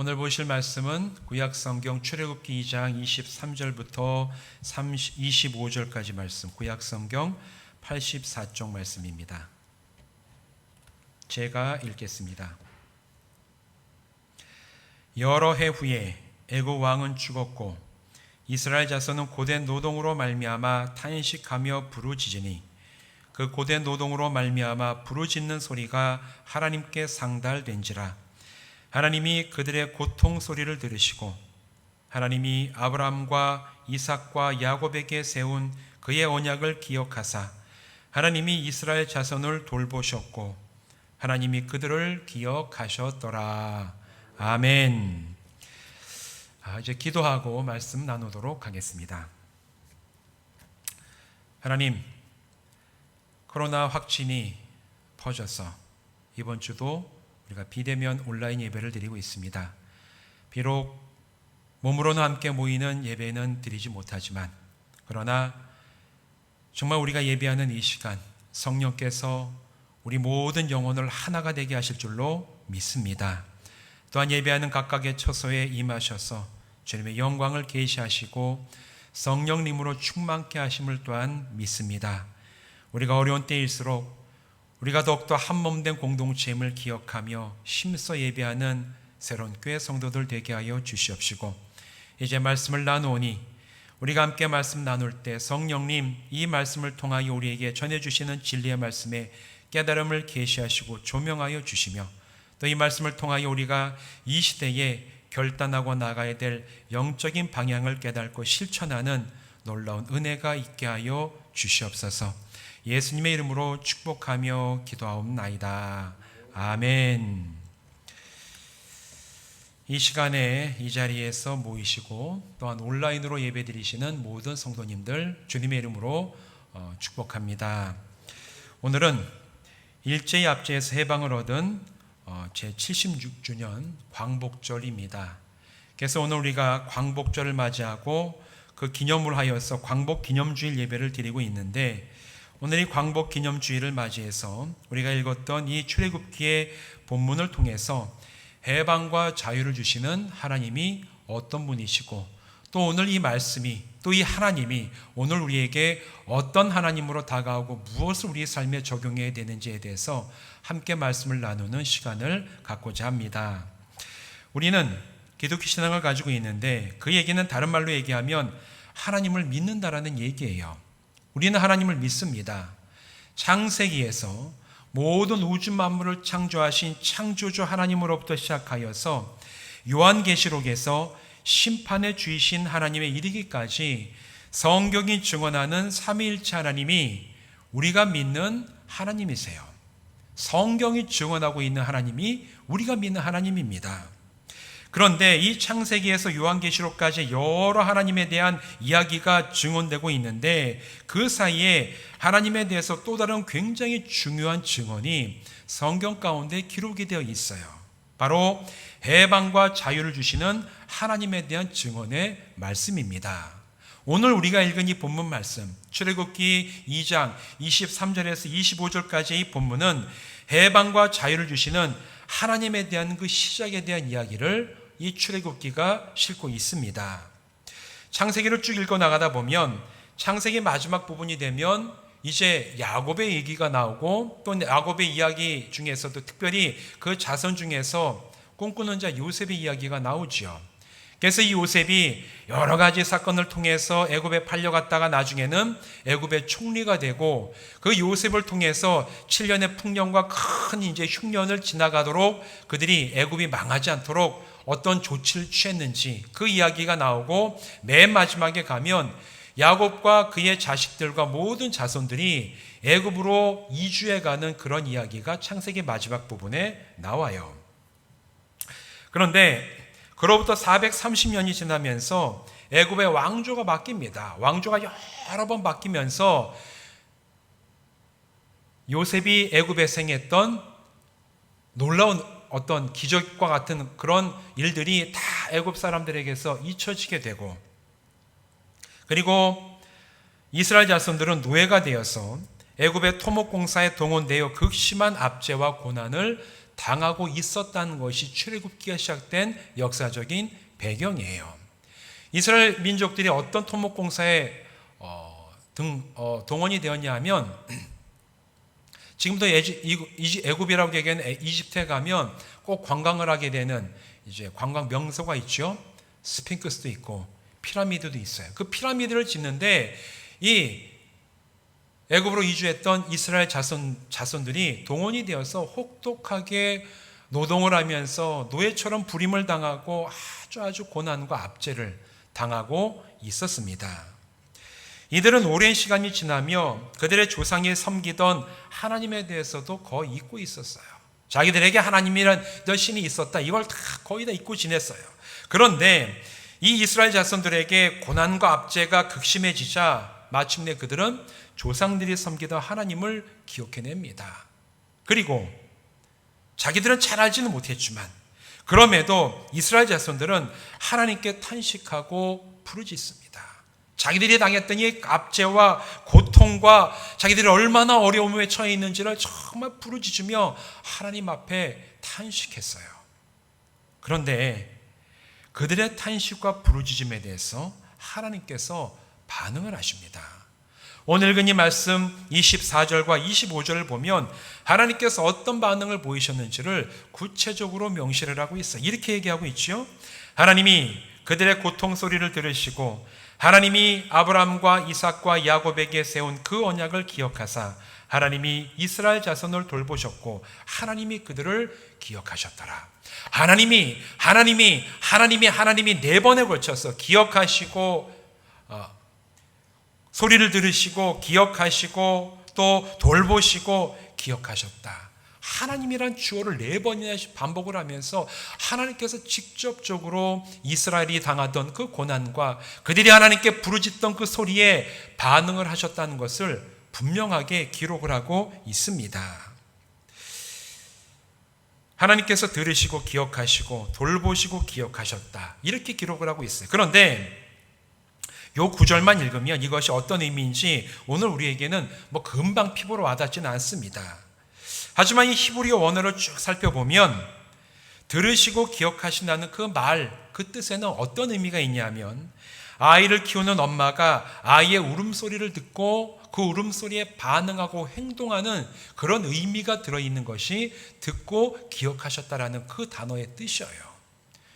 오늘 보실 말씀은 구약성경 출애굽기 2장 23절부터 25절까지 말씀, 구약성경 84쪽 말씀입니다. 제가 읽겠습니다. 여러 해 후에 애굽 왕은 죽었고 이스라엘 자손은 고된 노동으로 말미암아 탄식하며 부르짖으니 그 고된 노동으로 말미암아 부르짖는 소리가 하나님께 상달된지라. 하나님이 그들의 고통 소리를 들으시고 하나님이 아브라함과 이삭과 야곱에게 세운 그의 언약을 기억하사 하나님이 이스라엘 자손을 돌보셨고 하나님이 그들을 기억하셨더라. 아멘. 이제 기도하고 말씀 나누도록 하겠습니다. 하나님, 코로나 확진이 퍼져서 이번 주도 우리가 비대면 온라인 예배를 드리고 있습니다. 비록 몸으로는 함께 모이는 예배는 드리지 못하지만 그러나 정말 우리가 예배하는 이 시간 성령께서 우리 모든 영혼을 하나가 되게 하실 줄로 믿습니다. 또한 예배하는 각각의 처소에 임하셔서 주님의 영광을 계시하시고 성령님으로 충만케 하심을 또한 믿습니다. 우리가 어려운 때일수록 우리가 더욱더 한몸된 공동체임을 기억하며 힘써 예배하는 새로운 교회 성도들 되게 하여 주시옵시고 이제 말씀을 나누오니 우리가 함께 말씀 나눌 때 성령님 이 말씀을 통하여 우리에게 전해주시는 진리의 말씀에 깨달음을 계시하시고 조명하여 주시며 또 이 말씀을 통하여 우리가 이 시대에 결단하고 나가야 될 영적인 방향을 깨닫고 실천하는 놀라운 은혜가 있게 하여 주시옵소서. 예수님의 이름으로 축복하며 기도하옵나이다. 아멘. 이 시간에 이 자리에서 모이시고 또한 온라인으로 예배드리시는 모든 성도님들 주님의 이름으로 축복합니다. 오늘은 일제히 압제에서 해방을 얻은 제76주년 광복절입니다. 그래서 오늘 우리가 광복절을 맞이하고 그 기념을 하여서 광복기념주일 예배를 드리고 있는데 오늘 이 광복기념주일을 맞이해서 우리가 읽었던 이 출애굽기의 본문을 통해서 해방과 자유를 주시는 하나님이 어떤 분이시고 또 오늘 이 말씀이 또 이 하나님이 오늘 우리에게 어떤 하나님으로 다가오고 무엇을 우리의 삶에 적용해야 되는지에 대해서 함께 말씀을 나누는 시간을 갖고자 합니다. 우리는 기독교 신앙을 가지고 있는데 그 얘기는 다른 말로 얘기하면 하나님을 믿는다라는 얘기예요. 우리는 하나님을 믿습니다. 창세기에서 모든 우주 만물을 창조하신 창조주 하나님으로부터 시작하여서 요한계시록에서 심판의 주이신 하나님에 이르기까지 성경이 증언하는 삼위일체 하나님이 우리가 믿는 하나님이세요. 성경이 증언하고 있는 하나님이 우리가 믿는 하나님입니다. 그런데 이 창세기에서 요한계시록까지 여러 하나님에 대한 이야기가 증언되고 있는데 그 사이에 하나님에 대해서 또 다른 굉장히 중요한 증언이 성경 가운데 기록이 되어 있어요. 바로 해방과 자유를 주시는 하나님에 대한 증언의 말씀입니다. 오늘 우리가 읽은 이 본문 말씀 출애굽기 2장 23절에서 25절까지의 이 본문은 해방과 자유를 주시는 하나님에 대한 그 시작에 대한 이야기를 이 출애굽기가 싣고 있습니다. 창세기를 쭉 읽어 나가다 보면 창세기 마지막 부분이 되면 이제 야곱의 얘기가 나오고 또 야곱의 이야기 중에서도 특별히 그 자손 중에서 꿈꾸는 자 요셉의 이야기가 나오죠. 그래서 이 요셉이 여러 가지 사건을 통해서 애굽에 팔려갔다가 나중에는 애굽의 총리가 되고 그 요셉을 통해서 7년의 풍년과 큰 이제 흉년을 지나가도록 그들이 애굽이 망하지 않도록 어떤 조치를 취했는지 그 이야기가 나오고 맨 마지막에 가면 야곱과 그의 자식들과 모든 자손들이 애굽으로 이주해 가는 그런 이야기가 창세기 마지막 부분에 나와요. 그런데 그로부터 430년이 지나면서 애굽의 왕조가 바뀝니다. 왕조가 여러 번 바뀌면서 요셉이 애굽에 행했던 놀라운 어떤 기적과 같은 그런 일들이 다 애굽 사람들에게서 잊혀지게 되고 그리고 이스라엘 자손들은 노예가 되어서 애굽의 토목공사에 동원되어 극심한 압제와 고난을 당하고 있었다는 것이 출애굽기가 시작된 역사적인 배경이에요. 이스라엘 민족들이 어떤 토목공사에 동원이 되었냐 하면 지금도 애굽이라고 얘기하는 이집트에 가면 꼭 관광을 하게 되는 이제 관광 명소가 있죠. 스핑크스도 있고 피라미드도 있어요. 그 피라미드를 짓는데 이 애굽으로 이주했던 이스라엘 자손들이 동원이 되어서 혹독하게 노동을 하면서 노예처럼 부림을 당하고 아주 고난과 압제를 당하고 있었습니다. 이들은 오랜 시간이 지나며 그들의 조상이 섬기던 하나님에 대해서도 거의 잊고 있었어요. 자기들에게 하나님이란 신이 있었다. 이걸 거의 다 잊고 지냈어요. 그런데 이 이스라엘 자손들에게 고난과 압제가 극심해지자 마침내 그들은 조상들이 섬기던 하나님을 기억해냅니다. 그리고 자기들은 잘 알지는 못했지만 그럼에도 이스라엘 자손들은 하나님께 탄식하고 부르짖습니다. 자기들이 당했던 이 압제와 고통과 자기들이 얼마나 어려움에 처해 있는지를 정말 부르짖으며 하나님 앞에 탄식했어요. 그런데 그들의 탄식과 부르짖음에 대해서 하나님께서 반응을 하십니다. 오늘 읽은 이 말씀 24절과 25절을 보면 하나님께서 어떤 반응을 보이셨는지를 구체적으로 명시를 하고 있어요. 이렇게 얘기하고 있죠. 하나님이 그들의 고통 소리를 들으시고 하나님이 아브라함과 이삭과 야곱에게 세운 그 언약을 기억하사 하나님이 이스라엘 자손을 돌보셨고 하나님이 그들을 기억하셨더라. 하나님이 4번에 걸쳐서 기억하시고 소리를 들으시고 기억하시고 또 돌보시고 기억하셨다. 하나님이란 주어를 4번이나 반복을 하면서 하나님께서 직접적으로 이스라엘이 당하던 그 고난과 그들이 하나님께 부르짖던 그 소리에 반응을 하셨다는 것을 분명하게 기록을 하고 있습니다. 하나님께서 들으시고 기억하시고 돌보시고 기억하셨다. 이렇게 기록을 하고 있어요. 그런데 요 구절만 읽으면 이것이 어떤 의미인지 오늘 우리에게는 금방 피부로 와닿지는 않습니다. 하지만 이 히브리어 원어를 쭉 살펴보면 들으시고 기억하신다는 그 말, 그 뜻에는 어떤 의미가 있냐면 아이를 키우는 엄마가 아이의 울음소리를 듣고 그 울음소리에 반응하고 행동하는 그런 의미가 들어있는 것이 듣고 기억하셨다라는 그 단어의 뜻이에요.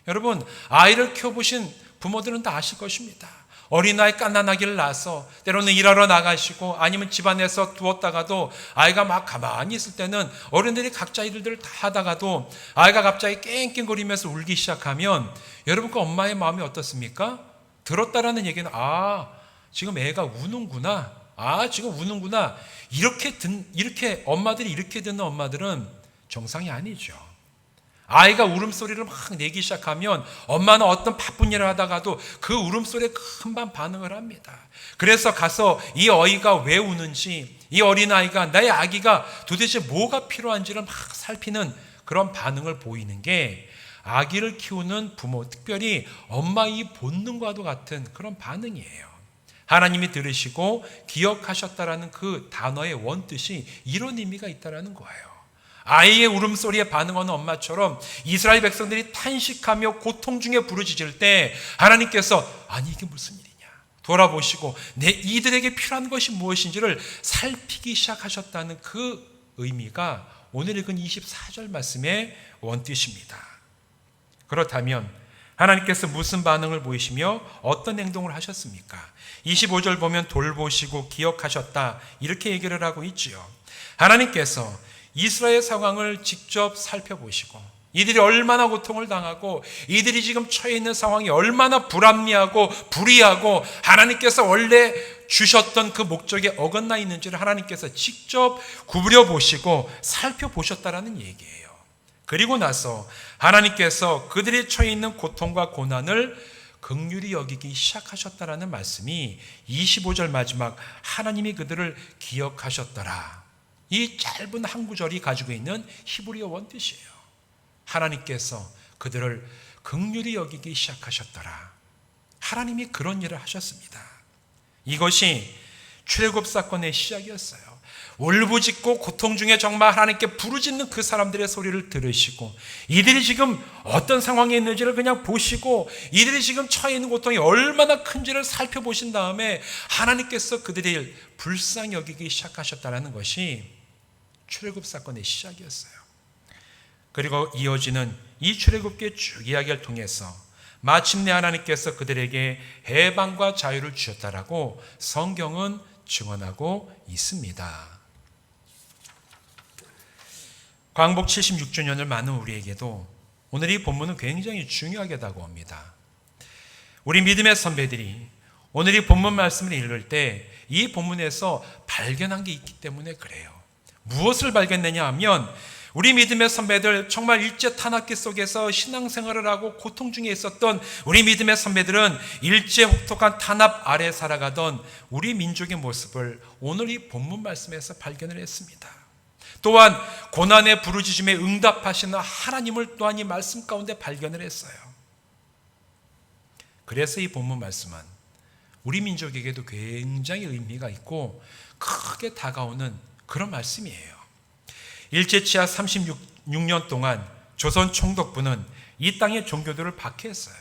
여러분, 아이를 키워보신 부모들은 다 아실 것입니다. 어린아이 갓난아기를 낳아서 때로는 일하러 나가시고 아니면 집안에서 두었다가도 아이가 막 가만히 있을 때는 어른들이 각자 일들을 다 하다가도 아이가 갑자기 깽깽거리면서 울기 시작하면 여러분 그 엄마의 마음이 어떻습니까? 들었다라는 얘기는 지금 애가 우는구나. 지금 우는구나. 이렇게 엄마들이 이렇게 듣는 엄마들은 정상이 아니죠. 아이가 울음소리를 막 내기 시작하면 엄마는 어떤 바쁜 일을 하다가도 그 울음소리에 금방 반응을 합니다. 그래서 가서 이 어이가 왜 우는지, 이 어린아이가, 나의 아기가 도대체 뭐가 필요한지를 막 살피는 그런 반응을 보이는 게 아기를 키우는 부모, 특별히 엄마의 본능과도 같은 그런 반응이에요. 하나님이 들으시고 기억하셨다라는 그 단어의 원뜻이 이런 의미가 있다라는 거예요. 아이의 울음소리에 반응하는 엄마처럼 이스라엘 백성들이 탄식하며 고통 중에 부르짖을 때 하나님께서 이게 무슨 일이냐 돌아보시고 이들에게 필요한 것이 무엇인지를 살피기 시작하셨다는 그 의미가 오늘 읽은 24절 말씀의 원뜻입니다. 그렇다면 하나님께서 무슨 반응을 보이시며 어떤 행동을 하셨습니까? 25절 보면 돌보시고 기억하셨다 이렇게 얘기를 하고 있지요. 하나님께서 이스라엘 상황을 직접 살펴보시고 이들이 얼마나 고통을 당하고 이들이 지금 처해 있는 상황이 얼마나 불합리하고 불의하고 하나님께서 원래 주셨던 그 목적에 어긋나 있는지를 하나님께서 직접 구부려 보시고 살펴보셨다라는 얘기예요. 그리고 나서 하나님께서 그들이 처해 있는 고통과 고난을 긍휼히 여기기 시작하셨다라는 말씀이 25절 마지막 하나님이 그들을 기억하셨더라. 이 짧은 한 구절이 가지고 있는 히브리어 원뜻이에요. 하나님께서 그들을 긍휼히 여기기 시작하셨더라. 하나님이 그런 일을 하셨습니다. 이것이 출애굽 사건의 시작이었어요. 울부짖고 고통 중에 정말 하나님께 부르짖는 그 사람들의 소리를 들으시고, 이들이 지금 어떤 상황에 있는지를 그냥 보시고, 이들이 지금 처해 있는 고통이 얼마나 큰지를 살펴보신 다음에 하나님께서 그들을 불쌍히 여기기 시작하셨다는 것이 출애굽 사건의 시작이었어요. 그리고 이어지는 이 출애굽기의 쭉 이야기를 통해서 마침내 하나님께서 그들에게 해방과 자유를 주셨다라고 성경은 증언하고 있습니다. 광복 76주년을 맞는 우리에게도 오늘 이 본문은 굉장히 중요하게 다가옵니다. 우리 믿음의 선배들이 오늘 이 본문 말씀을 읽을 때 이 본문에서 발견한 게 있기 때문에 그래요. 무엇을 발견했냐 하면, 우리 믿음의 선배들, 정말 일제 탄압기 속에서 신앙생활을 하고 고통 중에 있었던 우리 믿음의 선배들은 일제 혹독한 탄압 아래 살아가던 우리 민족의 모습을 오늘 이 본문 말씀에서 발견을 했습니다. 또한 고난의 부르짖음에 응답하시는 하나님을 또한 이 말씀 가운데 발견을 했어요. 그래서 이 본문 말씀은 우리 민족에게도 굉장히 의미가 있고 크게 다가오는 그런 말씀이에요. 일제치하 36년 동안 조선 총독부는 이 땅의 종교들을 박해했어요.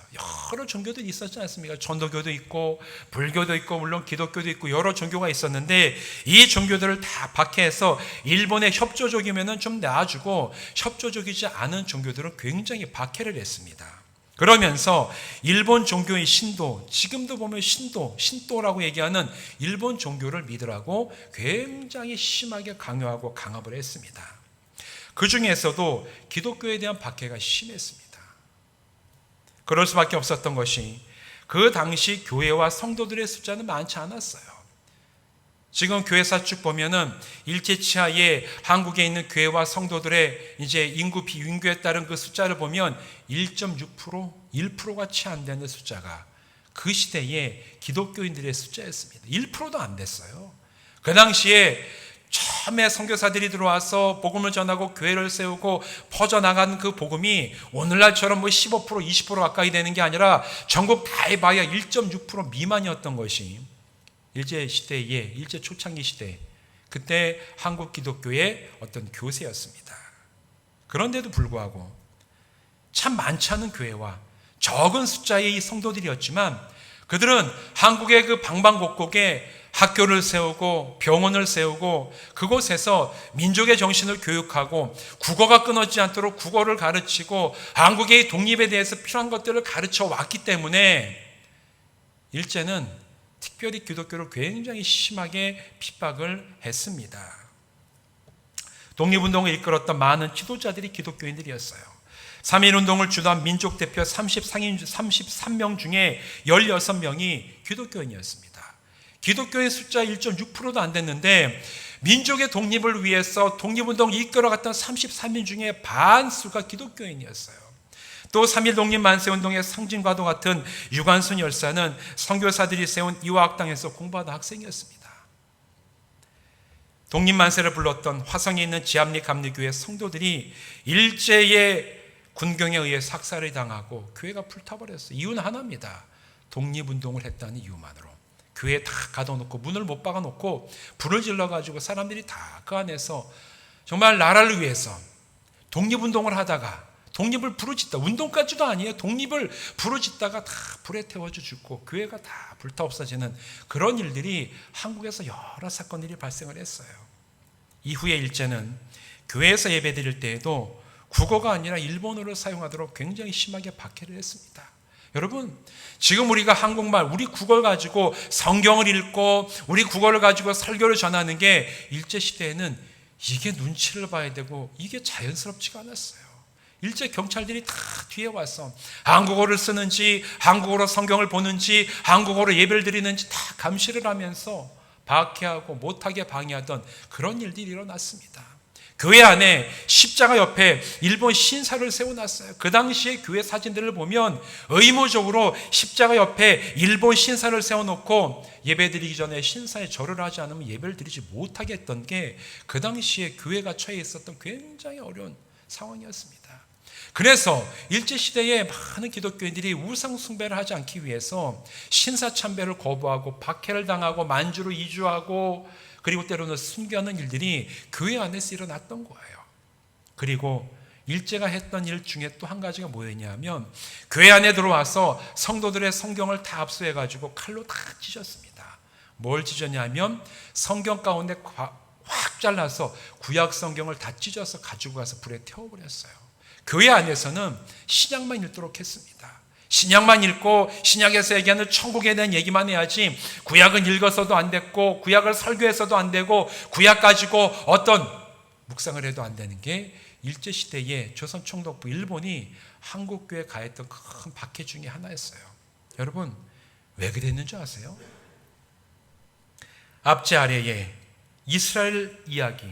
여러 종교들이 있었지 않습니까? 전도교도 있고 불교도 있고 물론 기독교도 있고 여러 종교가 있었는데, 이 종교들을 다 박해해서 일본에 협조적이면 좀 놔주고 협조적이지 않은 종교들은 굉장히 박해를 했습니다. 그러면서 일본 종교의 신도, 지금도 보면 신도라고 얘기하는 일본 종교를 믿으라고 굉장히 심하게 강요하고 강압을 했습니다. 그 중에서도 기독교에 대한 박해가 심했습니다. 그럴 수밖에 없었던 것이, 그 당시 교회와 성도들의 숫자는 많지 않았어요. 지금 교회사 쭉 보면은 일제치하에 한국에 있는 교회와 성도들의 이제 인구 비인구에 따른 그 숫자를 보면 1.6%, 1%가 채 안 되는 숫자가 그 시대에 기독교인들의 숫자였습니다. 1%도 안 됐어요. 그 당시에 처음에 선교사들이 들어와서 복음을 전하고 교회를 세우고 퍼져나간 그 복음이 오늘날처럼 15%, 20% 가까이 되는 게 아니라 전국 다 해봐야 1.6% 미만이었던 것이 일제시대의 일제 초창기 시대, 그때 한국 기독교의 어떤 교세였습니다. 그런데도 불구하고 참 많지 않은 교회와 적은 숫자의 성도들이었지만, 그들은 한국의 그 방방곡곡에 학교를 세우고 병원을 세우고 그곳에서 민족의 정신을 교육하고 국어가 끊어지지 않도록 국어를 가르치고 한국의 독립에 대해서 필요한 것들을 가르쳐 왔기 때문에 일제는 특별히 기독교를 굉장히 심하게 핍박을 했습니다. 독립운동을 이끌었던 많은 지도자들이 기독교인들이었어요. 3.1운동을 주도한 민족대표 33명 중에 16명이 기독교인이었습니다. 기독교의 숫자 1.6%도 안 됐는데, 민족의 독립을 위해서 독립운동을 이끌어갔던 33인 중에 반수가 기독교인이었어요. 또 3.1 독립만세운동의 상징과도 같은 유관순 열사는 선교사들이 세운 이화학당에서 공부하던 학생이었습니다. 독립만세를 불렀던 화성에 있는 지압리 감리교회 성도들이 일제의 군경에 의해 삭살을 당하고 교회가 불타버렸어요. 이유는 하나입니다. 독립운동을 했다는 이유만으로. 교회에 다 가둬놓고 문을 못 박아놓고 불을 질러가지고 사람들이 다 그 안에서 정말 나라를 위해서 독립운동을 하다가 독립을 부르짖다, 운동까지도 아니에요. 독립을 부르짖다가 다 불에 태워져 죽고 교회가 다 불타 없어지는 그런 일들이 한국에서 여러 사건들이 발생을 했어요. 이후에 일제는 교회에서 예배 드릴 때에도 국어가 아니라 일본어를 사용하도록 굉장히 심하게 박해를 했습니다. 여러분, 지금 우리가 한국말, 우리 국어를 가지고 성경을 읽고 우리 국어를 가지고 설교를 전하는 게 일제시대에는 이게 눈치를 봐야 되고 이게 자연스럽지가 않았어요. 일제 경찰들이 다 뒤에 와서 한국어를 쓰는지, 한국어로 성경을 보는지, 한국어로 예배를 드리는지 다 감시를 하면서 박해하고 못하게 방해하던 그런 일들이 일어났습니다. 교회 안에 십자가 옆에 일본 신사를 세워놨어요. 그 당시에 교회 사진들을 보면 의무적으로 십자가 옆에 일본 신사를 세워놓고 예배드리기 전에 신사에 절을 하지 않으면 예배를 드리지 못하게 했던 게 그 당시에 교회가 처해 있었던 굉장히 어려운 상황이었습니다. 그래서 일제시대에 많은 기독교인들이 우상 숭배를 하지 않기 위해서 신사 참배를 거부하고 박해를 당하고 만주로 이주하고 그리고 때로는 순교하는 일들이 교회 안에서 일어났던 거예요. 그리고 일제가 했던 일 중에 또 한 가지가 뭐였냐면 교회 안에 들어와서 성도들의 성경을 다 압수해가지고 칼로 다 찢었습니다. 뭘 찢었냐면 성경 가운데 확 잘라서 구약 성경을 다 찢어서 가지고 가서 불에 태워버렸어요. 교회 안에서는 신약만 읽도록 했습니다. 신약만 읽고 신약에서 얘기하는 천국에 대한 얘기만 해야지 구약은 읽어서도 안 됐고 구약을 설교해서도 안 되고 구약 가지고 어떤 묵상을 해도 안 되는 게 일제시대에 조선총독부 일본이 한국교회에 가했던 큰 박해 중에 하나였어요. 여러분 왜 그랬는 줄 아세요? 압제 아래에 이스라엘 이야기,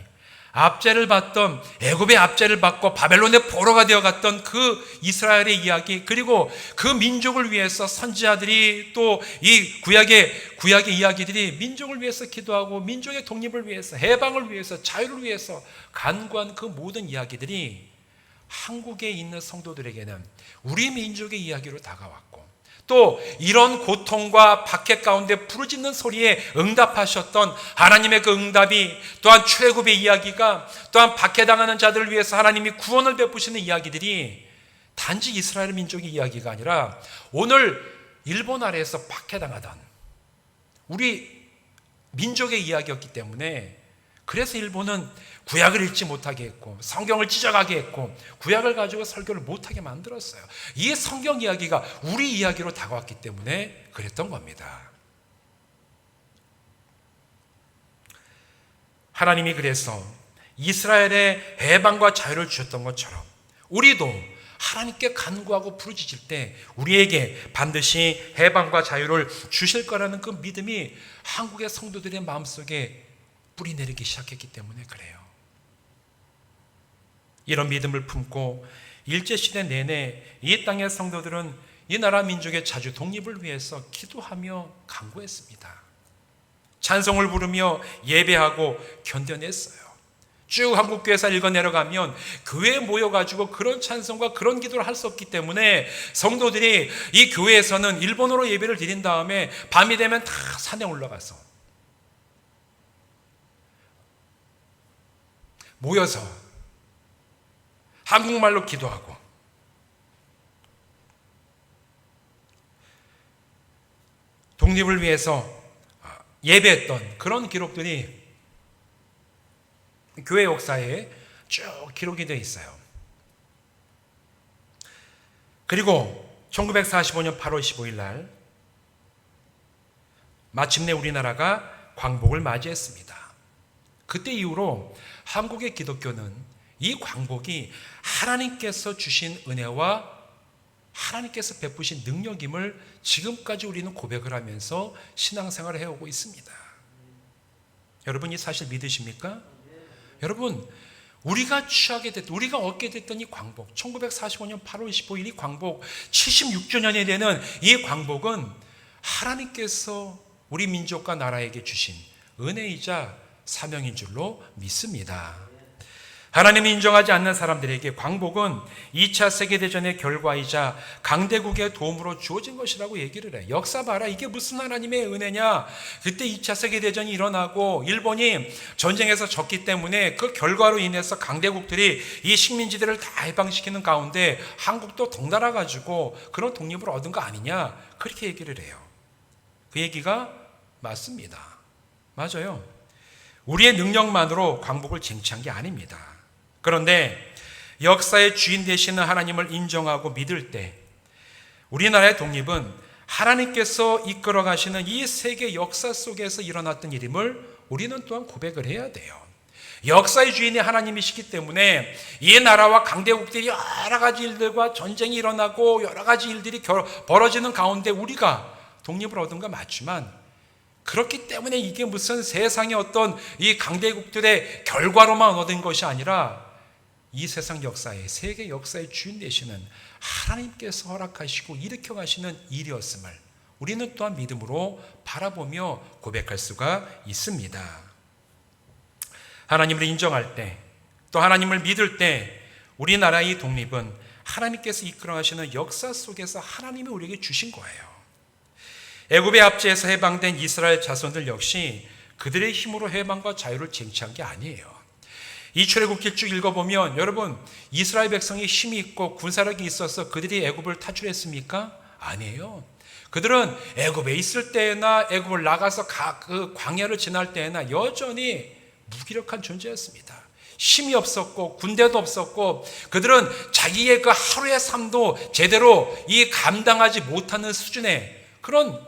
압제를 받던 애굽의 압제를 받고 바벨론의 포로가 되어갔던 그 이스라엘의 이야기, 그리고 그 민족을 위해서 선지자들이 또 이 구약의 이야기들이 민족을 위해서 기도하고 민족의 독립을 위해서, 해방을 위해서, 자유를 위해서 간구한 그 모든 이야기들이 한국에 있는 성도들에게는 우리 민족의 이야기로 다가왔고, 또 이런 고통과 박해 가운데 부르짖는 소리에 응답하셨던 하나님의 그 응답이, 또한 출애굽의 이야기가, 또한 박해당하는 자들을 위해서 하나님이 구원을 베푸시는 이야기들이 단지 이스라엘 민족의 이야기가 아니라 오늘 일본 아래에서 박해당하던 우리 민족의 이야기였기 때문에, 그래서 일본은 구약을 읽지 못하게 했고 성경을 찢어가게 했고 구약을 가지고 설교를 못하게 만들었어요. 이 성경 이야기가 우리 이야기로 다가왔기 때문에 그랬던 겁니다. 하나님이 그래서 이스라엘의 해방과 자유를 주셨던 것처럼 우리도 하나님께 간구하고 부르짖을 때 우리에게 반드시 해방과 자유를 주실 거라는 그 믿음이 한국의 성도들의 마음속에 뿌리 내리기 시작했기 때문에 그래요. 이런 믿음을 품고 일제시대 내내 이 땅의 성도들은 이 나라 민족의 자주 독립을 위해서 기도하며 간구했습니다. 찬송을 부르며 예배하고 견뎌냈어요. 쭉 한국교회사 읽어 내려가면 교회에 모여가지고 그런 찬송과 그런 기도를 할 수 없기 때문에 성도들이 이 교회에서는 일본어로 예배를 드린 다음에 밤이 되면 다 산에 올라가서 모여서 한국말로 기도하고 독립을 위해서 예배했던 그런 기록들이 교회 역사에 쭉 기록이 되어 있어요. 그리고 1945년 8월 15일 날 마침내 우리나라가 광복을 맞이했습니다. 그때 이후로 한국의 기독교는 이 광복이 하나님께서 주신 은혜와 하나님께서 베푸신 능력임을 지금까지 우리는 고백을 하면서 신앙생활을 해오고 있습니다. 여러분 이 사실 믿으십니까? 여러분 우리가 우리가 얻게 됐던 이 광복, 1945년 8월 15일 이 광복, 76주년이 되는 이 광복은 하나님께서 우리 민족과 나라에게 주신 은혜이자 사명인 줄로 믿습니다. 하나님이 인정하지 않는 사람들에게 광복은 2차 세계대전의 결과이자 강대국의 도움으로 주어진 것이라고 얘기를 해. 역사 봐라, 이게 무슨 하나님의 은혜냐. 그때 2차 세계대전이 일어나고 일본이 전쟁에서 졌기 때문에 그 결과로 인해서 강대국들이 이 식민지들을 다 해방시키는 가운데 한국도 덩달아 가지고 그런 독립을 얻은 거 아니냐, 그렇게 얘기를 해요. 그 얘기가 맞습니다. 맞아요. 우리의 능력만으로 광복을 쟁취한 게 아닙니다. 그런데 역사의 주인 되시는 하나님을 인정하고 믿을 때 우리나라의 독립은 하나님께서 이끌어 가시는 이 세계 역사 속에서 일어났던 일임을 우리는 또한 고백을 해야 돼요. 역사의 주인이 하나님이시기 때문에 이 나라와 강대국들이 여러 가지 일들과 전쟁이 일어나고 여러 가지 일들이 벌어지는 가운데 우리가 독립을 얻은 건 맞지만, 그렇기 때문에 이게 무슨 세상의 어떤 이 강대국들의 결과로만 얻은 것이 아니라 이 세상 역사의, 세계 역사의 주인 되시는 하나님께서 허락하시고 일으켜 가시는 일이었음을 우리는 또한 믿음으로 바라보며 고백할 수가 있습니다. 하나님을 인정할 때, 또 하나님을 믿을 때 우리나라의 독립은 하나님께서 이끌어 가시는 역사 속에서 하나님이 우리에게 주신 거예요. 애굽의 압제에서 해방된 이스라엘 자손들 역시 그들의 힘으로 해방과 자유를 쟁취한 게 아니에요. 이 출애굽기 쭉 읽어보면 여러분, 이스라엘 백성이 힘이 있고 군사력이 있어서 그들이 애굽을 탈출했습니까? 아니에요. 그들은 애굽에 있을 때나 애굽을 나가서 그 광야를 지날 때나 여전히 무기력한 존재였습니다. 힘이 없었고 군대도 없었고 그들은 자기의 그 하루의 삶도 제대로 이 감당하지 못하는 수준의 그런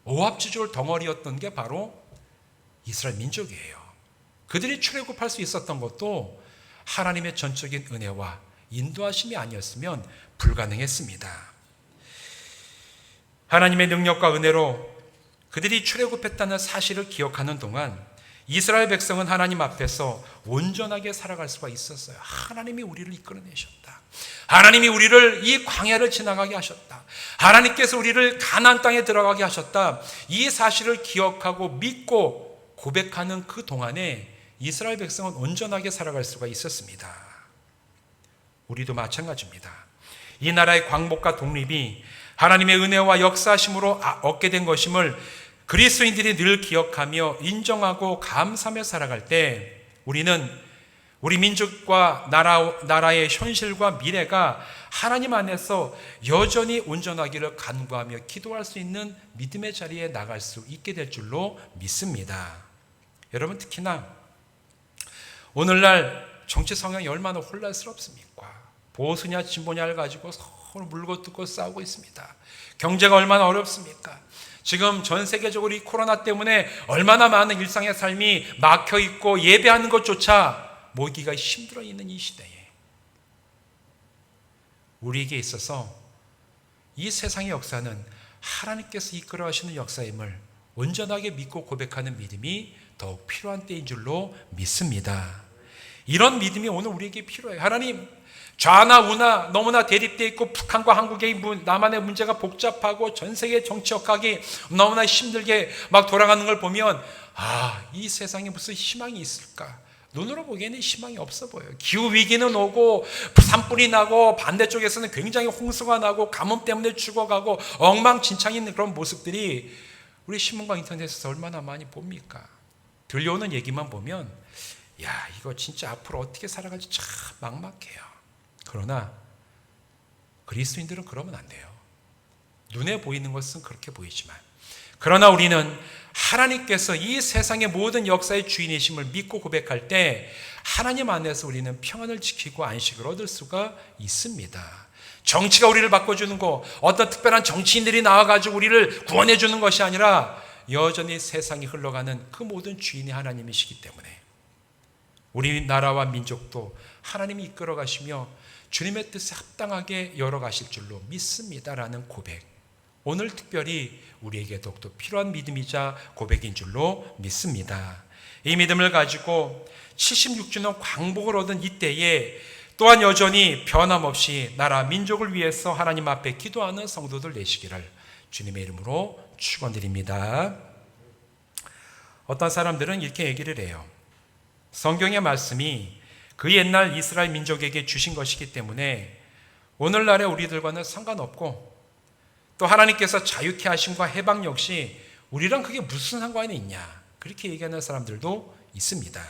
오합지졸 덩어리였던 게 바로 이스라엘 민족이에요. 그들이 출애굽할 수 있었던 것도 하나님의 전적인 은혜와 인도하심이 아니었으면 불가능했습니다. 하나님의 능력과 은혜로 그들이 출애굽했다는 사실을 기억하는 동안 이스라엘 백성은 하나님 앞에서 온전하게 살아갈 수가 있었어요. 하나님이 우리를 이끌어내셨다. 하나님이 우리를 이 광야를 지나가게 하셨다. 하나님께서 우리를 가나안 땅에 들어가게 하셨다. 이 사실을 기억하고 믿고 고백하는 그 동안에 이스라엘 백성은 온전하게 살아갈 수가 있었습니다. 우리도 마찬가지입니다. 이 나라의 광복과 독립이 하나님의 은혜와 역사심으로 얻게 된 것임을 그리스도인들이 늘 기억하며 인정하고 감사하며 살아갈 때 우리는 우리 민족과 나라의 현실과 미래가 하나님 안에서 여전히 온전하기를 간구하며 기도할 수 있는 믿음의 자리에 나갈 수 있게 될 줄로 믿습니다. 여러분, 특히나 오늘날 정치 성향이 얼마나 혼란스럽습니까? 보수냐 진보냐를 가지고 서로 물고 뜯고 싸우고 있습니다. 경제가 얼마나 어렵습니까? 지금 전 세계적으로 이 코로나 때문에 얼마나 많은 일상의 삶이 막혀 있고 예배하는 것조차 모이기가 힘들어 있는 이 시대에 우리에게 있어서 이 세상의 역사는 하나님께서 이끌어 가시는 역사임을 온전하게 믿고 고백하는 믿음이 더욱 필요한 때인 줄로 믿습니다. 이런 믿음이 오늘 우리에게 필요해요. 하나님, 좌나 우나 너무나 대립되어 있고 북한과 한국의 남한의 문제가 복잡하고 전 세계 정치 역학이 너무나 힘들게 막 돌아가는 걸 보면 이 세상에 무슨 희망이 있을까? 눈으로 보기에는 희망이 없어 보여요. 기후위기는 오고 산불이 나고 반대쪽에서는 굉장히 홍수가 나고 가뭄 때문에 죽어가고 엉망진창인 그런 모습들이 우리 신문과 인터넷에서 얼마나 많이 봅니까? 들려오는 얘기만 보면 이거 진짜 앞으로 어떻게 살아갈지 참 막막해요. 그러나 그리스도인들은 그러면 안 돼요. 눈에 보이는 것은 그렇게 보이지만 그러나 우리는 하나님께서 이 세상의 모든 역사의 주인이심을 믿고 고백할 때 하나님 안에서 우리는 평안을 지키고 안식을 얻을 수가 있습니다. 정치가 우리를 바꿔주는 거, 어떤 특별한 정치인들이 나와가지고 우리를 구원해주는 것이 아니라 여전히 세상이 흘러가는 그 모든 주인이 하나님이시기 때문에 우리나라와 민족도 하나님이 이끌어 가시며 주님의 뜻에 합당하게 열어가실 줄로 믿습니다라는 고백, 오늘 특별히 우리에게 더욱더 필요한 믿음이자 고백인 줄로 믿습니다. 이 믿음을 가지고 76주년 광복을 얻은 이때에 또한 여전히 변함없이 나라 민족을 위해서 하나님 앞에 기도하는 성도들 되시기를 주님의 이름으로 축원드립니다. 어떤 사람들은 이렇게 얘기를 해요. 성경의 말씀이 그 옛날 이스라엘 민족에게 주신 것이기 때문에 오늘날의 우리들과는 상관없고 또 하나님께서 자유케 하심과 해방 역시 우리랑 그게 무슨 상관이 있냐, 그렇게 얘기하는 사람들도 있습니다.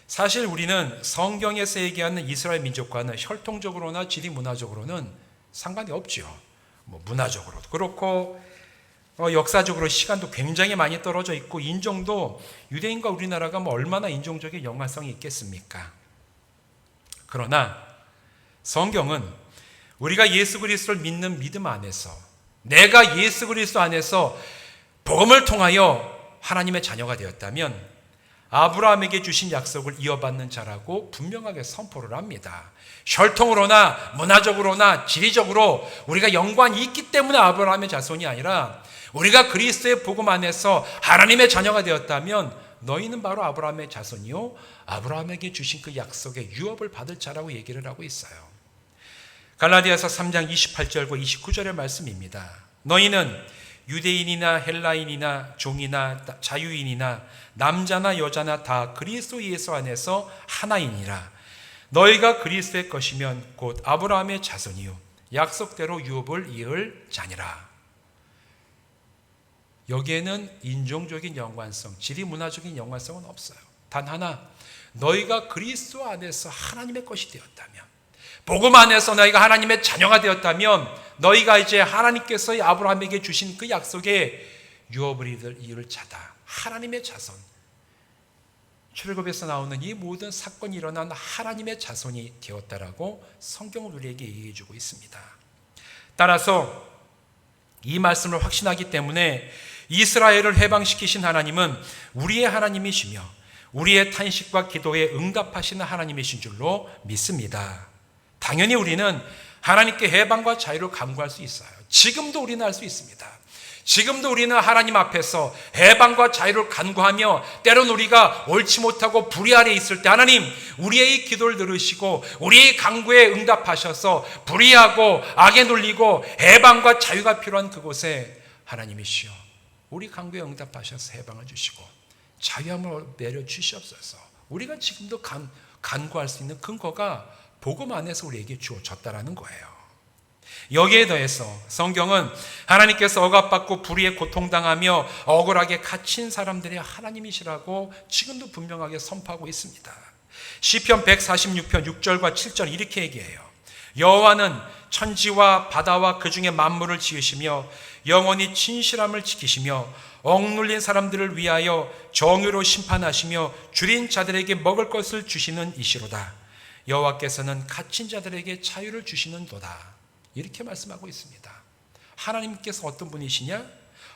사실 우리는 성경에서 얘기하는 이스라엘 민족과는 혈통적으로나 지리 문화적으로는 상관이 없죠. 문화적으로도 그렇고 역사적으로 시간도 굉장히 많이 떨어져 있고 인종도 유대인과 우리나라가 얼마나 인종적인 연관성이 있겠습니까? 그러나 성경은 우리가 예수 그리스도를 믿는 믿음 안에서, 내가 예수 그리스도 안에서 복음을 통하여 하나님의 자녀가 되었다면 아브라함에게 주신 약속을 이어받는 자라고 분명하게 선포를 합니다. 혈통으로나 문화적으로나 지리적으로 우리가 연관이 있기 때문에 아브라함의 자손이 아니라 우리가 그리스도의 복음 안에서 하나님의 자녀가 되었다면 너희는 바로 아브라함의 자손이요 아브라함에게 주신 그 약속의 유업을 받을 자라고 얘기를 하고 있어요. 갈라디아서 3장 28절과 29절의 말씀입니다. 너희는 유대인이나 헬라인이나 종이나 자유인이나 남자나 여자나 다 그리스도 예수 안에서 하나이니라. 너희가 그리스도의 것이면 곧 아브라함의 자손이요 약속대로 유업을 이을 자니라. 여기에는 인종적인 연관성, 지리 문화적인 연관성은 없어요. 단 하나, 너희가 그리스도 안에서 하나님의 것이 되었다면, 복음 안에서 너희가 하나님의 자녀가 되었다면, 너희가 이제 하나님께서 아브라함에게 주신 그 약속의 유업을 이룰 자다. 하나님의 자손. 출애굽에서 나오는 이 모든 사건이 일어난 하나님의 자손이 되었다라고 성경은 우리에게 얘기해 주고 있습니다. 따라서 이 말씀을 확신하기 때문에 이스라엘을 해방시키신 하나님은 우리의 하나님이시며 우리의 탄식과 기도에 응답하시는 하나님이신 줄로 믿습니다. 당연히 우리는 하나님께 해방과 자유를 간구할 수 있어요. 지금도 우리는 할 수 있습니다. 지금도 우리는 하나님 앞에서 해방과 자유를 간구하며 때론 우리가 옳지 못하고 불의 아래 있을 때 하나님 우리의 기도를 들으시고 우리의 간구에 응답하셔서 불의하고 악에 눌리고 해방과 자유가 필요한 그곳에 하나님이시여 우리 간구에 응답하셔서 해방을 주시고 자유함을 내려 주시옵소서. 우리가 지금도 간구할 수 있는 근거가 복음 안에서 우리에게 주어졌다라는 거예요. 여기에 더해서 성경은 하나님께서 억압받고 불의에 고통당하며 억울하게 갇힌 사람들의 하나님이시라고 지금도 분명하게 선포하고 있습니다. 시편 146편 6절과 7절 이렇게 얘기해요. 여호와는 천지와 바다와 그 중에 만물을 지으시며 영원히 진실함을 지키시며 억눌린 사람들을 위하여 정의로 심판하시며 줄인 자들에게 먹을 것을 주시는 이시로다. 여호와께서는 갇힌 자들에게 자유를 주시는도다. 이렇게 말씀하고 있습니다. 하나님께서 어떤 분이시냐?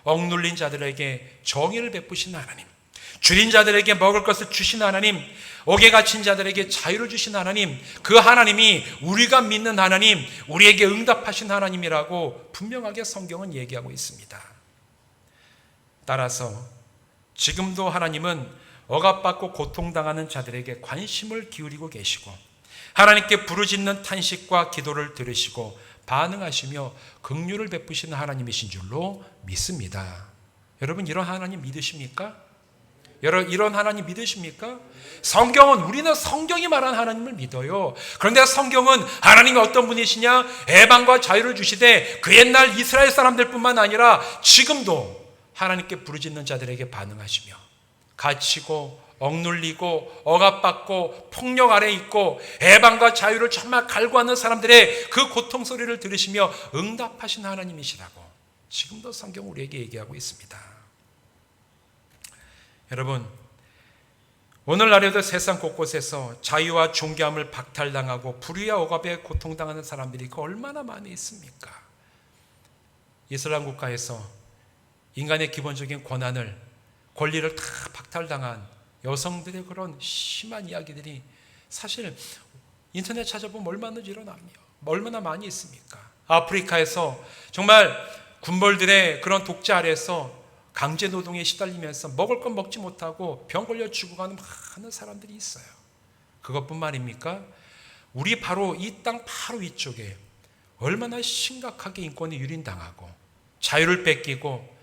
억눌린 자들에게 정의를 베푸시는 하나님, 줄인 자들에게 먹을 것을 주시는 하나님, 옥에 갇힌 자들에게 자유를 주시는 하나님, 그 하나님이 우리가 믿는 하나님, 우리에게 응답하신 하나님이라고 분명하게 성경은 얘기하고 있습니다. 따라서 지금도 하나님은 억압받고 고통당하는 자들에게 관심을 기울이고 계시고 하나님께 부르짖는 탄식과 기도를 들으시고 반응하시며 긍휼을 베푸시는 하나님이신 줄로 믿습니다. 여러분 이런 하나님 믿으십니까? 이런 하나님 믿으십니까? 우리는 성경이 말한 하나님을 믿어요. 그런데 성경은 하나님이 어떤 분이시냐? 해방과 자유를 주시되 그 옛날 이스라엘 사람들뿐만 아니라 지금도 하나님께 부르짖는 자들에게 반응하시며 갇히고 억눌리고 억압받고 폭력 아래 있고 해방과 자유를 정말 갈구하는 사람들의 그 고통 소리를 들으시며 응답하신 하나님이시라고 지금도 성경 우리에게 얘기하고 있습니다. 여러분 오늘날에도 세상 곳곳에서 자유와 존귀함을 박탈당하고 불의와 억압에 고통당하는 사람들이 그 얼마나 많이 있습니까? 이슬람 국가에서 인간의 기본적인 권리를 다 박탈당한 여성들의 그런 심한 이야기들이 사실 인터넷 찾아보면 얼마나 많이 있습니까? 아프리카에서 정말 군벌들의 그런 독재 아래에서 강제 노동에 시달리면서 먹을 건 먹지 못하고 병 걸려 죽어가는 많은 사람들이 있어요. 그것뿐만입니까? 우리 바로 이 땅 바로 위쪽에 얼마나 심각하게 인권이 유린당하고 자유를 뺏기고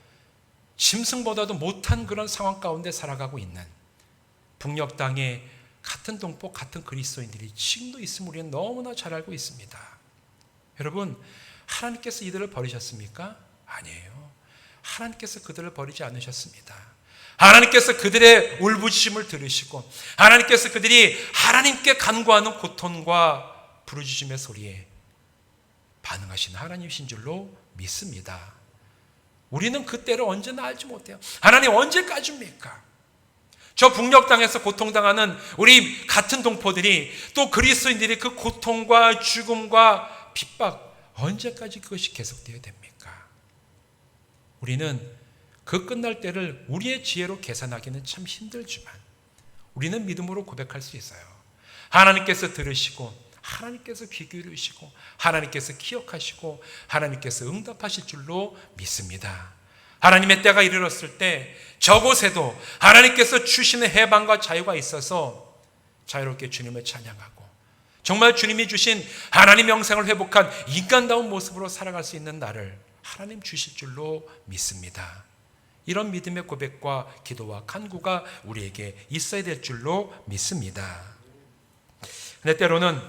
짐승보다도 못한 그런 상황 가운데 살아가고 있는 북녘 땅에 같은 동포 같은 그리스도인들이 지금도 있음을 우리는 너무나 잘 알고 있습니다. 여러분 하나님께서 이들을 버리셨습니까? 아니에요. 하나님께서 그들을 버리지 않으셨습니다. 하나님께서 그들의 울부짖음을 들으시고 하나님께서 그들이 하나님께 간구하는 고통과 부르짖음의 소리에 반응하신 하나님이신 줄로 믿습니다. 우리는 그때를 언제나 알지 못해요. 하나님 언제까지입니까? 저 북녘 땅에서 고통당하는 우리 같은 동포들이 또 그리스도인들이 그 고통과 죽음과 핍박 언제까지 그것이 계속되어야 됩니까? 우리는 그 끝날 때를 우리의 지혜로 계산하기는 참 힘들지만 우리는 믿음으로 고백할 수 있어요. 하나님께서 들으시고 하나님께서 귀 기울이시고 하나님께서 기억하시고 하나님께서 응답하실 줄로 믿습니다. 하나님의 때가 이르렀을 때 저곳에도 하나님께서 주시는 해방과 자유가 있어서 자유롭게 주님을 찬양하고 정말 주님이 주신 하나님 영생을 회복한 인간다운 모습으로 살아갈 수 있는 날을 하나님 주실 줄로 믿습니다. 이런 믿음의 고백과 기도와 간구가 우리에게 있어야 될 줄로 믿습니다. 근데 때로는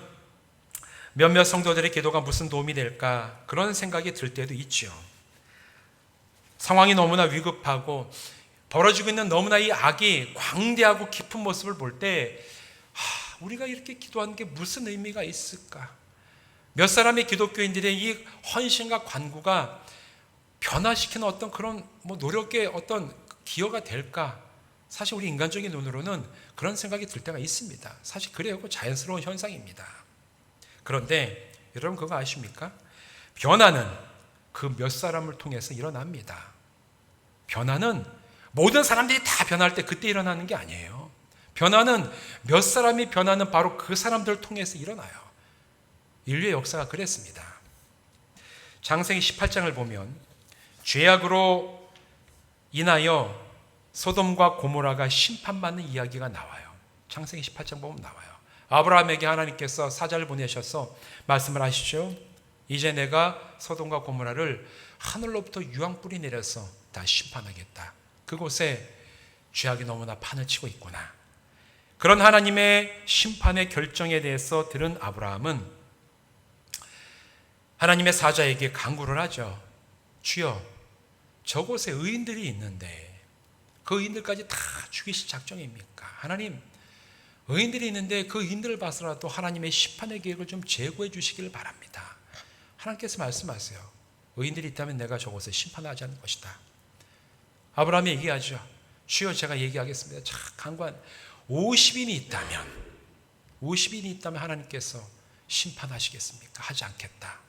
몇몇 성도들의 기도가 무슨 도움이 될까 그런 생각이 들 때도 있죠. 상황이 너무나 위급하고 벌어지고 있는 너무나 이 악이 광대하고 깊은 모습을 볼 때 우리가 이렇게 기도하는 게 무슨 의미가 있을까? 몇 사람의 기독교인들의 이 헌신과 간구가 변화시키는 어떤 그런 노력의 어떤 기여가 될까? 사실 우리 인간적인 눈으로는 그런 생각이 들 때가 있습니다. 사실 그래요. 자연스러운 현상입니다. 그런데 여러분 그거 아십니까? 변화는 그 몇 사람을 통해서 일어납니다. 변화는 모든 사람들이 다 변할 때 그때 일어나는 게 아니에요. 변화는 몇 사람이 변하는 바로 그 사람들을 통해서 일어나요. 인류의 역사가 그랬습니다. 창세기 18장을 보면 죄악으로 인하여 소돔과 고모라가 심판받는 이야기가 나와요. 창세기 18장 보면 나와요. 아브라함에게 하나님께서 사자를 보내셔서 말씀을 하시죠. 이제 내가 소돔과 고모라를 하늘로부터 유황불이 내려서 다 심판하겠다. 그곳에 죄악이 너무나 판을 치고 있구나. 그런 하나님의 심판의 결정에 대해서 들은 아브라함은 하나님의 사자에게 간구를 하죠. 주여, 저곳에 의인들이 있는데 그 의인들까지 다 죽이실 작정입니까? 하나님, 의인들이 있는데 그 의인들을 봐서라도 하나님의 심판의 계획을 좀 제고해 주시길 바랍니다. 하나님께서 말씀하세요. 의인들이 있다면 내가 저곳에 심판하지 않을 것이다. 아브라함이 얘기하죠. 주여, 제가 얘기하겠습니다. 참 간구한 50인이 있다면 하나님께서 심판하시겠습니까? 하지 않겠다.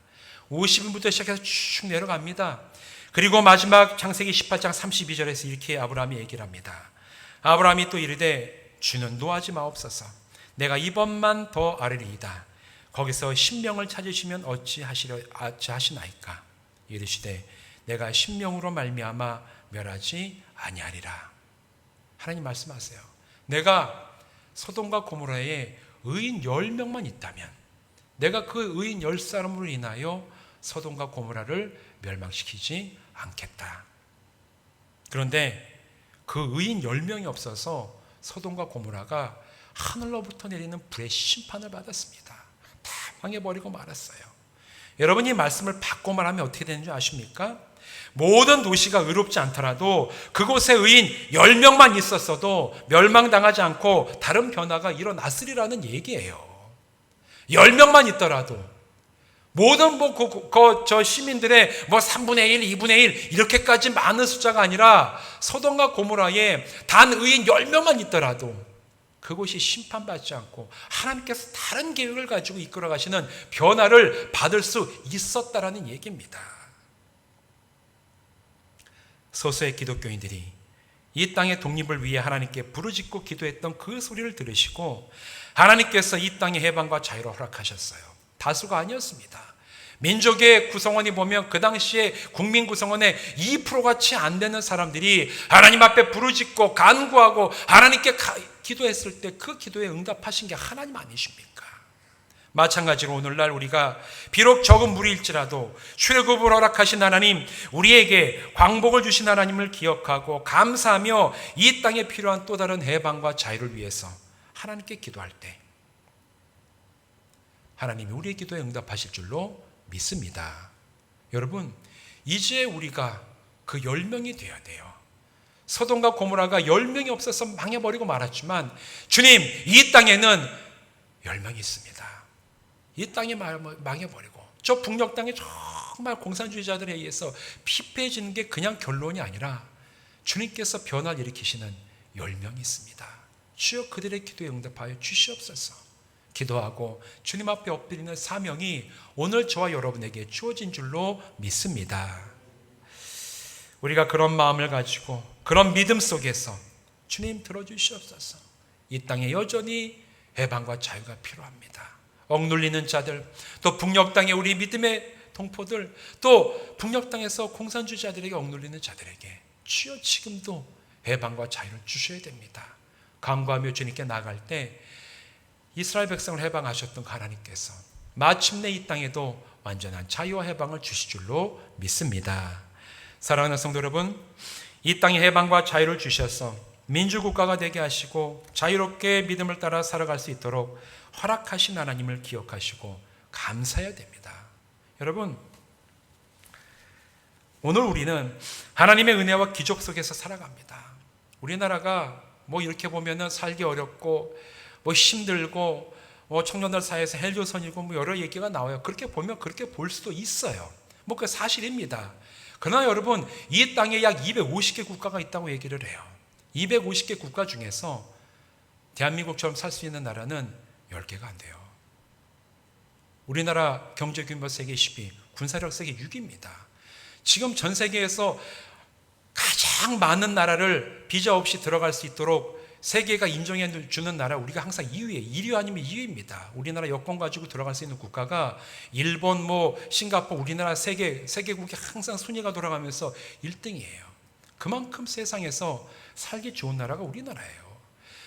50인부터 시작해서 쭉 내려갑니다. 그리고 마지막 창세기 18장 32절에서 이렇게 아브라함이 얘기를 합니다. 아브라함이 또 이르되 주는 노하지 마옵소서. 내가 이번만 더 아뢰리이다. 거기서 신명을 찾으시면 어찌 하시나이까? 이르시되 내가 신명으로 말미암아 멸하지 아니하리라. 하나님 말씀하세요. 내가 소돔과 고모라에 의인 10명만 있다면 내가 그 의인 10사람으로 인하여 소돔과 고모라를 멸망시키지 않겠다. 그런데 그 의인 10명이 없어서 소돔과 고모라가 하늘로부터 내리는 불의 심판을 받았습니다. 다 망해버리고 말았어요. 여러분, 이 말씀을 바꿔 말하면 어떻게 되는 줄 아십니까? 모든 도시가 의롭지 않더라도 그곳에 의인 10명만 있었어도 멸망당하지 않고 다른 변화가 일어났으리라는 얘기예요. 10명만 있더라도 모든 저 시민들의 3분의 1, 2분의 1 이렇게까지 많은 숫자가 아니라 소돔과 고모라에 단 의인 10명만 있더라도 그곳이 심판받지 않고 하나님께서 다른 계획을 가지고 이끌어 가시는 변화를 받을 수 있었다라는 얘기입니다. 소수의 기독교인들이 이 땅의 독립을 위해 하나님께 부르짖고 기도했던 그 소리를 들으시고 하나님께서 이 땅의 해방과 자유를 허락하셨어요. 다수가 아니었습니다. 민족의 구성원이 보면 그 당시에 국민 구성원의 2%가 채 안 되는 사람들이 하나님 앞에 부르짖고 간구하고 하나님께 기도했을 때 그 기도에 응답하신 게 하나님 아니십니까? 마찬가지로 오늘날 우리가 비록 적은 무리일지라도 출애굽을 허락하신 하나님, 우리에게 광복을 주신 하나님을 기억하고 감사하며 이 땅에 필요한 또 다른 해방과 자유를 위해서 하나님께 기도할 때 하나님이 우리의 기도에 응답하실 줄로 믿습니다. 여러분, 이제 우리가 그 10명이 되어야 돼요. 소돔과 고모라가 10명이 없어서 망해버리고 말았지만 주님, 이 땅에는 10명이 있습니다. 이 땅이 망해버리고 저 북녘 땅에 정말 공산주의자들에 의해서 피폐해지는 게 그냥 결론이 아니라 주님께서 변화를 일으키시는 10명이 있습니다. 주여, 그들의 기도에 응답하여 주시옵소서. 기도하고 주님 앞에 엎드리는 사명이 오늘 저와 여러분에게 주어진 줄로 믿습니다. 우리가 그런 마음을 가지고 그런 믿음 속에서 주님 들어주시옵소서. 이 땅에 여전히 해방과 자유가 필요합니다. 억눌리는 자들, 또 북녘 땅에 우리 믿음의 동포들, 또 북녘 땅에서 공산주의자들에게 억눌리는 자들에게 주여 지금도 해방과 자유를 주셔야 됩니다. 간구하며 주님께 나아갈 때 이스라엘 백성을 해방하셨던 하나님께서 마침내 이 땅에도 완전한 자유와 해방을 주실 줄로 믿습니다. 사랑하는 성도 여러분, 이 땅에 해방과 자유를 주셔서 민주국가가 되게 하시고 자유롭게 믿음을 따라 살아갈 수 있도록 허락하신 하나님을 기억하시고 감사해야 됩니다. 여러분, 오늘 우리는 하나님의 은혜와 기적 속에서 살아갑니다. 우리나라가 뭐 이렇게 보면은 살기 어렵고 뭐 힘들고 뭐 청년들 사이에서 헬조선이고 뭐 여러 얘기가 나와요. 그렇게 보면 그렇게 볼 수도 있어요. 뭐 그 사실입니다. 그러나 여러분, 이 땅에 약 250개 국가가 있다고 얘기를 해요. 250개 국가 중에서 대한민국처럼 살 수 있는 나라는 10개가 안 돼요. 우리나라 경제 규모 세계 10위, 군사력 세계 6위입니다. 지금 전 세계에서 가장 많은 나라를 비자 없이 들어갈 수 있도록 세계가 인정해 주는 나라, 우리가 항상 2위에 1위 아니면 2위입니다. 우리나라 여권 가지고 들어갈 수 있는 국가가 일본, 싱가포르, 우리나라 세계국이 항상 순위가 돌아가면서 1등이에요. 그만큼 세상에서 살기 좋은 나라가 우리나라예요.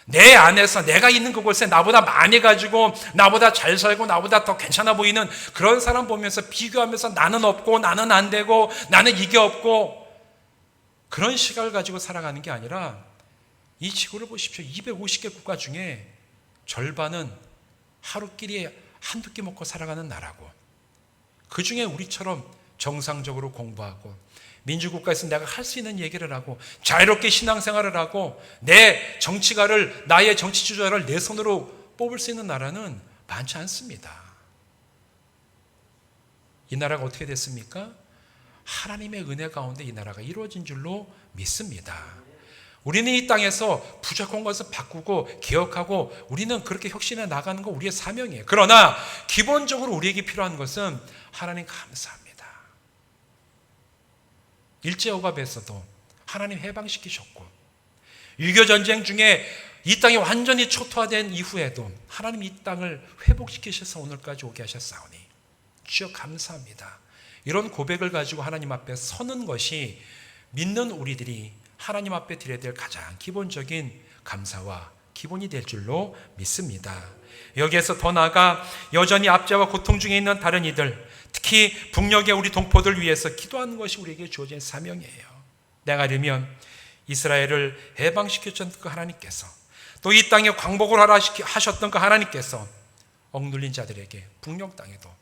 내 안에서 내가 있는 그곳에 나보다 많이 가지고 나보다 잘 살고 나보다 더 괜찮아 보이는 그런 사람 보면서 비교하면서 나는 없고 나는 안 되고 나는 이게 없고 그런 시각을 가지고 살아가는 게 아니라 이 지구를 보십시오. 250개 국가 중에 절반은 하루끼리 한두 끼 먹고 살아가는 나라고, 그 중에 우리처럼 정상적으로 공부하고 민주국가에서 내가 할 수 있는 얘기를 하고 자유롭게 신앙생활을 하고 내 정치가를, 나의 정치 주자를 내 손으로 뽑을 수 있는 나라는 많지 않습니다. 이 나라가 어떻게 됐습니까? 하나님의 은혜 가운데 이 나라가 이루어진 줄로 믿습니다. 우리는 이 땅에서 부족한 것을 바꾸고 개혁하고 우리는 그렇게 혁신해 나가는 거 우리의 사명이에요. 그러나 기본적으로 우리에게 필요한 것은 하나님 감사합니다. 일제어갑에서도 하나님 해방시키셨고 6.25 전쟁 중에 이 땅이 완전히 초토화된 이후에도 하나님 이 땅을 회복시키셔서 오늘까지 오게 하셨사오니 주여 감사합니다. 이런 고백을 가지고 하나님 앞에 서는 것이 믿는 우리들이 하나님 앞에 드려야 될 가장 기본적인 감사와 기본이 될 줄로 믿습니다. 여기에서 더 나아가 여전히 압제와 고통 중에 있는 다른 이들, 특히 북녘의 우리 동포들 위해서 기도하는 것이 우리에게 주어진 사명이에요. 내가 이르면 이스라엘을 해방시켰던 그 하나님께서, 또 이 땅에 광복을 하셨던 그 하나님께서 억눌린 자들에게 북녘 땅에도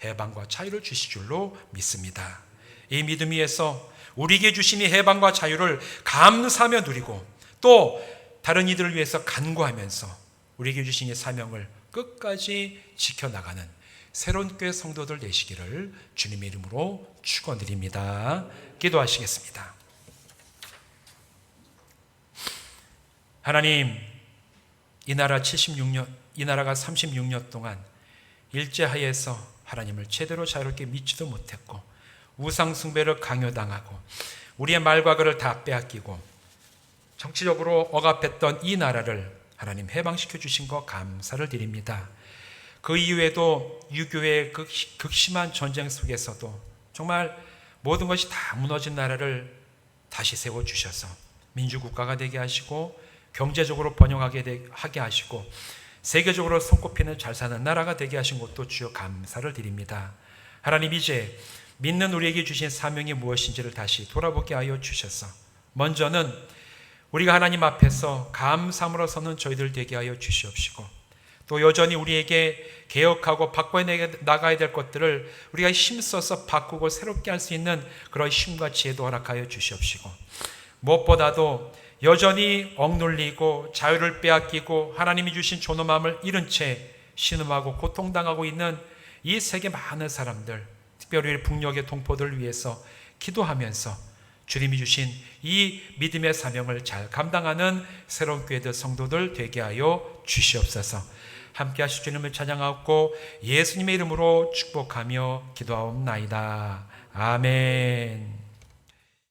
해방과 자유를 주실 줄로 믿습니다. 이 믿음 위에서 우리에게 주신 이 해방과 자유를 감사하며 누리고 또 다른 이들을 위해서 간구하면서 우리에게 주신 이 사명을 끝까지 지켜나가는 새로운 교회 성도들 되시기를 주님의 이름으로 축원드립니다. 기도하시겠습니다. 하나님, 이 나라가 36년 동안 일제하에서 하나님을 제대로 자유롭게 믿지도 못했고 우상 숭배를 강요당하고 우리의 말과 글을 다 빼앗기고 정치적으로 억압했던 이 나라를 하나님 해방시켜 주신 것 감사를 드립니다. 그 이후에도 유교의 극심한 전쟁 속에서도 정말 모든 것이 다 무너진 나라를 다시 세워주셔서 민주국가가 되게 하시고 경제적으로 번영하게 하시고 세계적으로 손꼽히는 잘 사는 나라가 되게 하신 것도 주여 감사를 드립니다. 하나님, 이제 믿는 우리에게 주신 사명이 무엇인지를 다시 돌아보게 하여 주셔서 먼저는 우리가 하나님 앞에서 감사함으로 서는 저희들 되게 하여 주시옵시고 또 여전히 우리에게 개혁하고 바꿔나가야 될 것들을 우리가 힘써서 바꾸고 새롭게 할 수 있는 그런 힘과 지혜도 허락하여 주시옵시고 무엇보다도 여전히 억눌리고 자유를 빼앗기고 하나님이 주신 존엄함을 잃은 채 신음하고 고통당하고 있는 이 세계 많은 사람들, 특별히 북녘의 동포들을 위해서 기도하면서 주님이 주신 이 믿음의 사명을 잘 감당하는 새로운 교회들 성도들 되게 하여 주시옵소서. 함께 하실 주님을 찬양하고 예수님의 이름으로 축복하며 기도하옵나이다. 아멘.